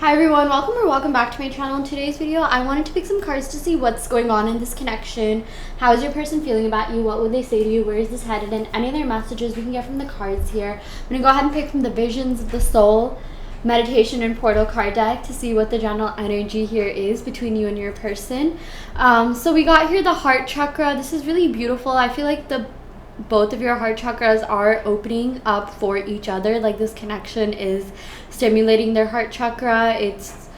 Hi everyone, welcome or welcome back to my channel. In today's video, I wanted to pick some cards to see what's going on in this connection. How is your person feeling about you? What would they say to you? Where is this headed? And any other messages we can get from the cards here. I'm going to go ahead and pick from the Visions of the Soul, Meditation, and Portal card deck to see what the general energy here is between you and your person. So we got here the heart chakra. This is really beautiful. I feel like both of your heart chakras are opening up for each other. Like this connection is stimulating their heart chakra. It's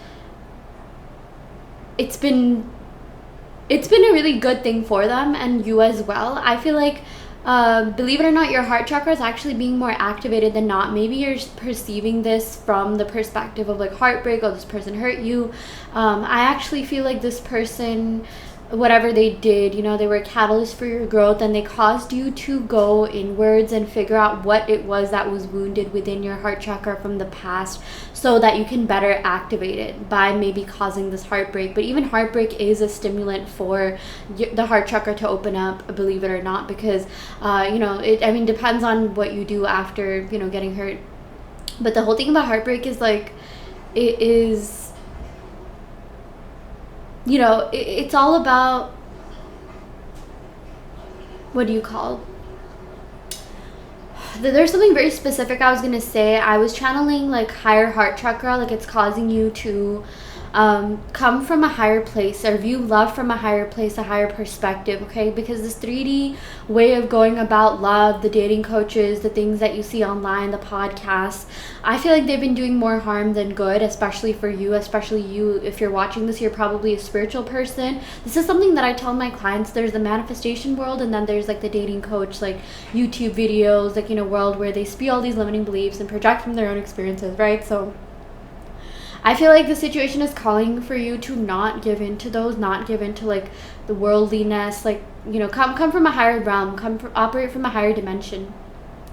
been a really good thing for them and you as well. I feel like believe it or not, your heart chakra is actually being more activated than not. Maybe you're perceiving this from the perspective of like heartbreak, oh, this person hurt you. I actually feel like this person, whatever they did, they were a catalyst for your growth, and they caused you to go inwards and figure out what it was that was wounded within your heart chakra from the past, so that you can better activate it by maybe causing this heartbreak. But even heartbreak is a stimulant for the heart chakra to open up, believe it or not, because it depends on what you do after getting hurt. But the whole thing about heartbreak is like, it is, it's all about, what do you call, there's something very specific I was going to say. I was channeling like higher heart chakra, like it's causing you to come from a higher place or view love from a higher place, a higher perspective, okay? Because this 3D way of going about love, the dating coaches, the things that you see online, the podcasts, I feel like they've been doing more harm than good, especially for you, especially you. If you're watching this, you're probably a spiritual person. This is something that I tell my clients. There's the manifestation world, and then there's like the dating coach, like YouTube videos, like, world where they spew all these limiting beliefs and project from their own experiences, right? So I feel like the situation is calling for you to not give into those, not give into like the worldliness, like, come from a higher realm, operate from a higher dimension.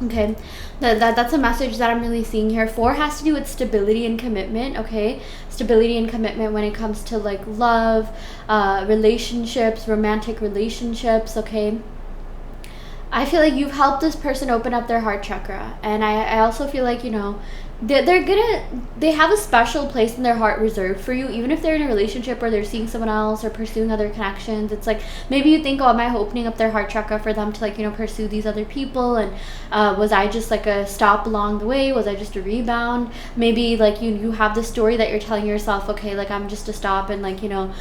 Okay, that's a message that I'm really seeing here. 4 has to do with stability and commitment, okay? Stability and commitment when it comes to like love, relationships, romantic relationships, okay? I feel like you've helped this person open up their heart chakra, and I also feel like they have a special place in their heart reserved for you, even if they're in a relationship or they're seeing someone else or pursuing other connections. It's like maybe you think, oh, am I opening up their heart chakra for them to like pursue these other people, and was I just like a stop along the way? Was I just a rebound? Maybe like you have this story that you're telling yourself, okay, like I'm just a stop, and like the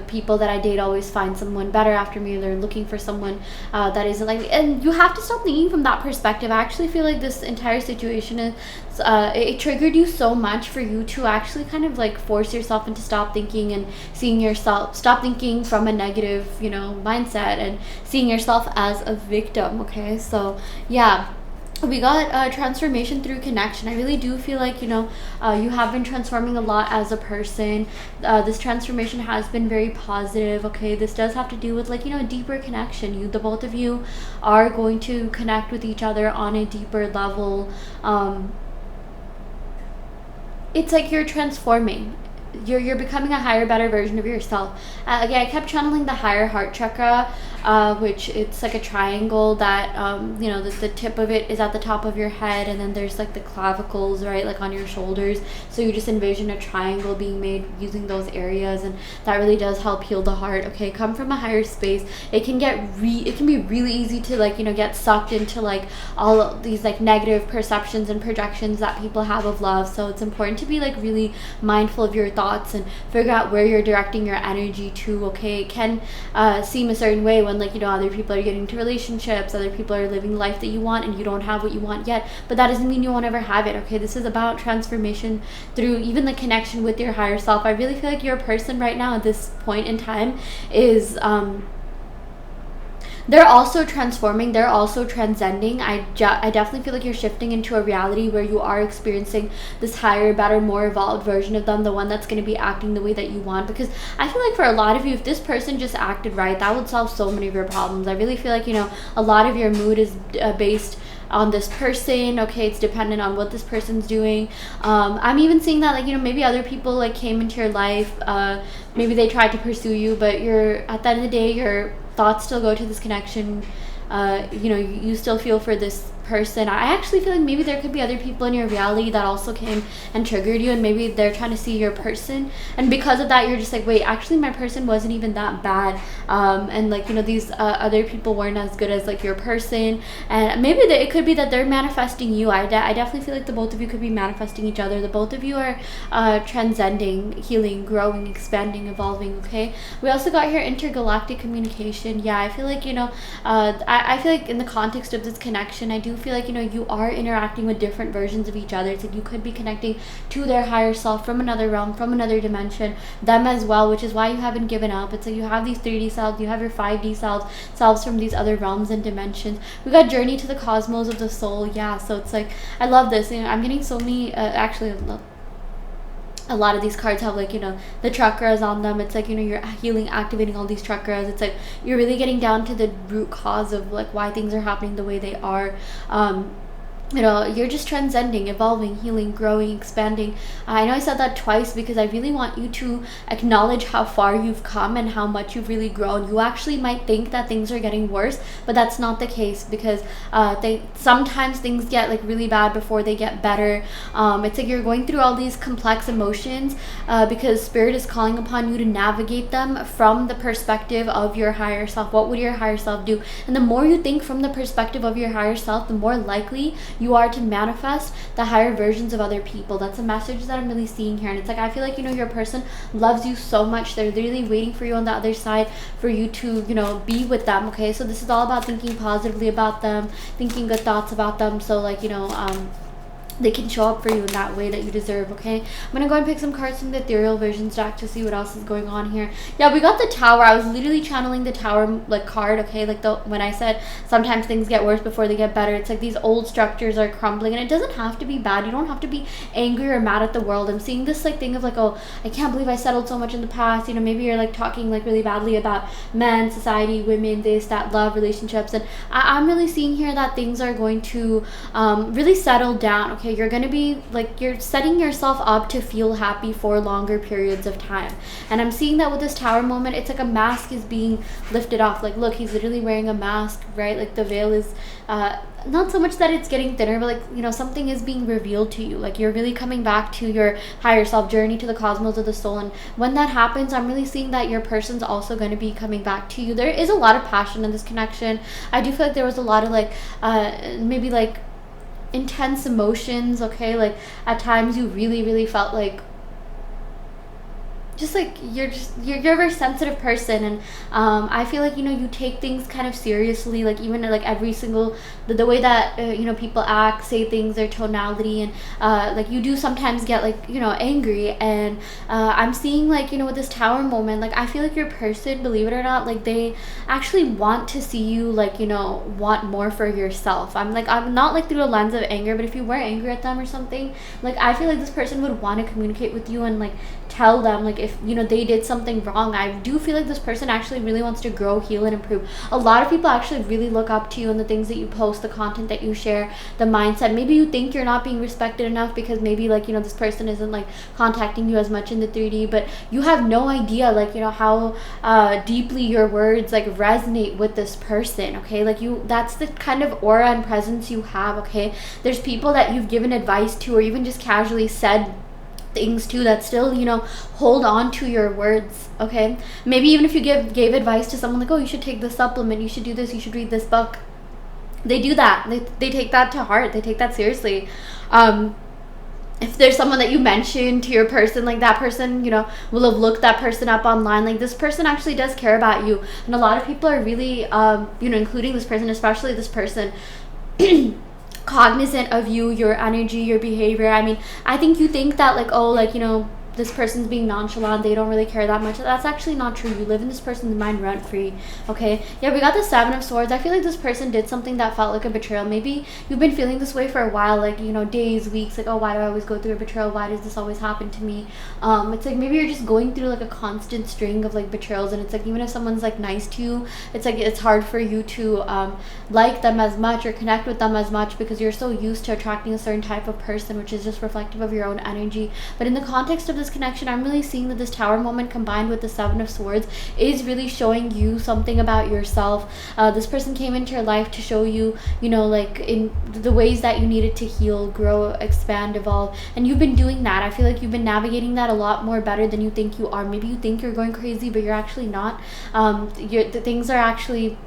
people that I date always find someone better after me, they're looking for someone that isn't like me. And you have to stop thinking from that perspective. I actually feel like this entire situation is it triggered you so much for you to actually kind of like force yourself into stop thinking and stop thinking from a negative mindset and seeing yourself as a victim. Okay, so yeah, we got transformation through connection. I really do feel like you have been transforming a lot as a person. This transformation has been very positive, okay? This does have to do with like a deeper connection. The both of you are going to connect with each other on a deeper level. It's like you're transforming. You're becoming a higher, better version of yourself. Again, I kept channeling the higher heart chakra, which it's like a triangle that the tip of it is at the top of your head, and then there's like the clavicles, right, like on your shoulders. So you just envision a triangle being made using those areas, and that really does help heal the heart. Okay, come from a higher space. It can be really easy to like get sucked into like all of these like negative perceptions and projections that people have of love. So it's important to be like really mindful of your thoughts and figure out where you're directing your energy to. Okay, it can seem a certain way when like other people are getting into relationships, other people are living the life that you want, and you don't have what you want yet, but that doesn't mean you won't ever have it. Okay, this is about transformation through even the connection with your higher self. I really feel like your person right now at this point in time is they're also transforming, they're also transcending. I definitely feel like you're shifting into a reality where you are experiencing this higher, better, more evolved version of them, the one that's going to be acting the way that you want. Because I feel like for a lot of you, if this person just acted right, that would solve so many of your problems. I really feel like a lot of your mood is based on this person. Okay, it's dependent on what this person's doing. I'm even seeing that like maybe other people like came into your life, maybe they tried to pursue you, but at the end of the day, your thoughts still go to this connection. You still feel for this person. I actually feel like maybe there could be other people in your reality that also came and triggered you, and maybe they're trying to see your person, and because of that you're just like, wait, actually my person wasn't even that bad, and like, you know, these other people weren't as good as like your person, and maybe it could be that they're manifesting you. I definitely feel like the both of you could be manifesting each other. The both of you are transcending, healing, growing, expanding, evolving. Okay, we also got here intergalactic communication. Yeah, I feel like, you know, I feel like in the context of this connection, I do feel like, you know, you are interacting with different versions of each other. It's like you could be connecting to their higher self from another realm, from another dimension, them as well, which is why you haven't given up. It's like you have these 3D selves, you have your 5D selves from these other realms and dimensions. We got journey to the cosmos of the soul. Yeah, so it's like, I love this. You know, I'm getting so many actually a lot of these cards have, like, you know, the chakras on them. It's like, you know, you're healing, activating all these chakras. It's like you're really getting down to the root cause of like why things are happening the way they are. You know, you're just transcending, evolving, healing, growing, expanding. I know I said that twice because I really want you to acknowledge how far you've come and how much you've really grown. You actually might think that things are getting worse, but that's not the case, because sometimes things get like really bad before they get better. It's like you're going through all these complex emotions because spirit is calling upon you to navigate them from the perspective of your higher self. What would your higher self do? And the more you think from the perspective of your higher self, the more likely you are to manifest the higher versions of other people. That's a message that I'm really seeing here. And it's like, I feel like, you know, your person loves you so much. They're really waiting for you on the other side for you to, you know, be with them. Okay, so this is all about thinking positively about them, thinking good thoughts about them, so like, you know, they can show up for you in that way that you deserve. Okay, I'm gonna go and pick some cards from the ethereal versions deck to see what else is going on here. Yeah, we got the tower. I was literally channeling the tower like card. Okay, like when I said sometimes things get worse before they get better, it's like these old structures are crumbling, and it doesn't have to be bad. You don't have to be angry or mad at the world. I'm seeing this like thing of like, oh, I can't believe I settled so much in the past. You know, maybe you're like talking like really badly about men, society, women, this, that, love, relationships, and I'm really seeing here that things are going to really settle down. Okay, you're going to be like, you're setting yourself up to feel happy for longer periods of time. And I'm seeing that with this tower moment, it's like a mask is being lifted off. Like, look, he's literally wearing a mask, right? Like the veil is not so much that it's getting thinner, but like, you know, something is being revealed to you. Like you're really coming back to your higher self, journey to the cosmos of the soul. And when that happens, I'm really seeing that your person's also going to be coming back to you. There is a lot of passion in this connection. I do feel like there was a lot of like maybe like intense emotions. Okay, like at times you really felt like just like you're a very sensitive person, and I feel like, you know, you take things kind of seriously, like even like every single the way that you know, people act, say things, their tonality, and like you do sometimes get like, you know, angry. And I'm seeing like, you know, with this tower moment, like I feel like your person, believe it or not, like they actually want to see you like, you know, want more for yourself. I'm not like through a lens of anger, but if you were angry at them or something, like I feel like this person would want to communicate with you and like tell them like if, you know, they did something wrong. I do feel like this person actually really wants to grow, heal, and improve. A lot of people actually really look up to you and the things that you post, the content that you share, the mindset. Maybe you think you're not being respected enough because maybe like, you know, this person isn't like contacting you as much in the 3D, but you have no idea like, you know, how deeply your words like resonate with this person. Okay, like that's the kind of aura and presence you have. Okay, there's people that you've given advice to or even just casually said things too that still, you know, hold on to your words. Okay, maybe even if you gave advice to someone like, oh, you should take this supplement, you should do this, you should read this book, they do that, they take that to heart, they take that seriously. If there's someone that you mentioned to your person, like that person, you know, will have looked that person up online. Like this person actually does care about you, and a lot of people are really you know, including this person, especially this person cognizant of you, your energy, your behavior. I mean, I think you think that like, oh, like, you know, this person's being nonchalant, they don't really care that much. That's actually not true. You live in this person's mind rent free. Okay, yeah, we got the 7 of Swords. I feel like this person did something that felt like a betrayal. Maybe you've been feeling this way for a while, like, you know, days, weeks, like, oh, why do I always go through a betrayal? Why does this always happen to me? It's like maybe you're just going through like a constant string of like betrayals, and it's like even if someone's like nice to you, it's like it's hard for you to like them as much or connect with them as much because you're so used to attracting a certain type of person, which is just reflective of your own energy. But in the context of this connection, I'm really seeing that this Tower moment combined with the Seven of Swords is really showing you something about yourself. This person came into your life to show you, you know, like in the ways that you needed to heal, grow, expand, evolve, and you've been doing that. I feel like you've been navigating that a lot more better than you think you are. Maybe you think you're going crazy, but you're actually not. The things are actually,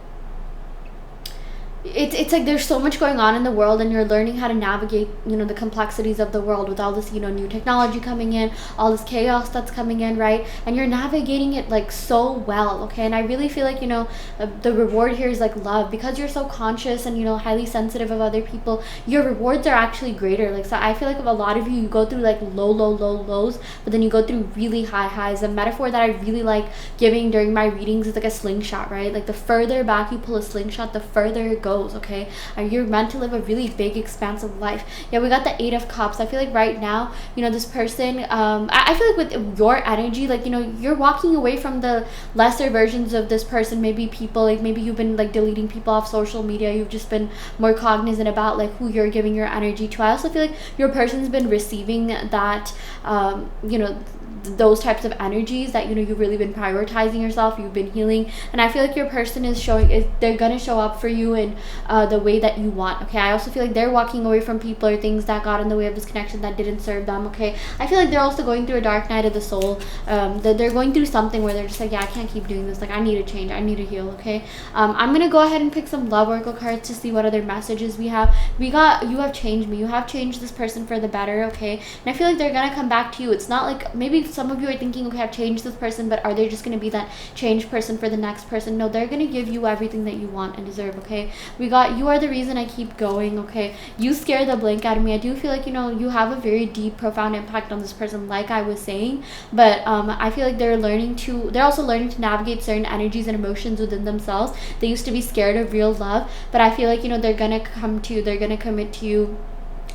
it's like there's so much going on in the world, and you're learning how to navigate, you know, the complexities of the world with all this, you know, new technology coming in, all this chaos that's coming in, right? And you're navigating it like so well, okay? And I really feel like, you know, the reward here is like love, because you're so conscious and, you know, highly sensitive of other people. Your rewards are actually greater. Like, so I feel like a lot of you go through like lows, but then you go through really high highs. A metaphor that I really like giving during my readings is like a slingshot, right? Like the further back you pull a slingshot, the further it goes, okay? You're meant to live a really big, expansive life. Yeah, we got the Eight of Cups. I feel like right now, you know, this person, I feel like with your energy, like, you know, you're walking away from the lesser versions of this person. Maybe people, like maybe you've been like deleting people off social media. You've just been more cognizant about like who you're giving your energy to. I also feel like your person's been receiving that, you know, those types of energies, that, you know, you've really been prioritizing yourself, you've been healing, and I feel like your person is showing, they're gonna show up for you in the way that you want, okay? I also feel like they're walking away from people or things that got in the way of this connection that didn't serve them, okay? I feel like they're also going through a dark night of the soul. They're going through something where they're just like, yeah, I can't keep doing this, like I need to change, I need to heal, okay? I'm gonna go ahead and pick some love oracle cards to see what other messages we have. We got, you have changed me, you have changed this person for the better, okay? And I feel like they're gonna come back to you. It's not like, maybe some of you are thinking, okay, I've changed this person, but are they just going to be that changed person for the next person? No, they're going to give you everything that you want and deserve, okay? We got, you are the reason I keep going, okay? You scare the blank out of me. I do feel like, you know, you have a very deep, profound impact on this person, like I was saying, but I feel like they're also learning to navigate certain energies and emotions within themselves. They used to be scared of real love, but I feel like, you know, they're going to come to you, they're going to commit to you.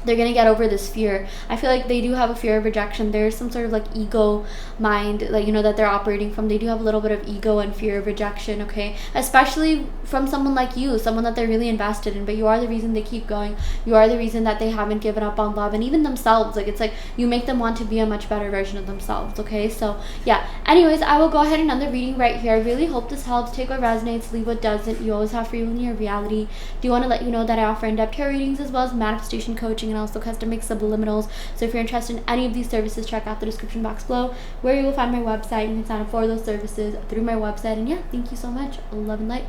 They're going to get over this fear. I feel like they do have a fear of rejection. There's some sort of like ego mind, like, you know, that they're operating from. They do have a little bit of ego and fear of rejection, okay? Especially from someone like you, someone that they're really invested in, but you are the reason they keep going. You are the reason that they haven't given up on love, and even themselves. Like, it's like you make them want to be a much better version of themselves, okay? So yeah, anyways, I will go ahead and end the reading right here. I really hope this helps. Take what resonates, leave what doesn't. You always have free will in your reality. Do want to let you know that I offer in-depth tarot readings as well as manifestation coaching and also custom mix subliminals. So if you're interested in any of these services, check out the description box below where you will find my website. You can sign up for those services through my website. And yeah, thank you so much. Love and light.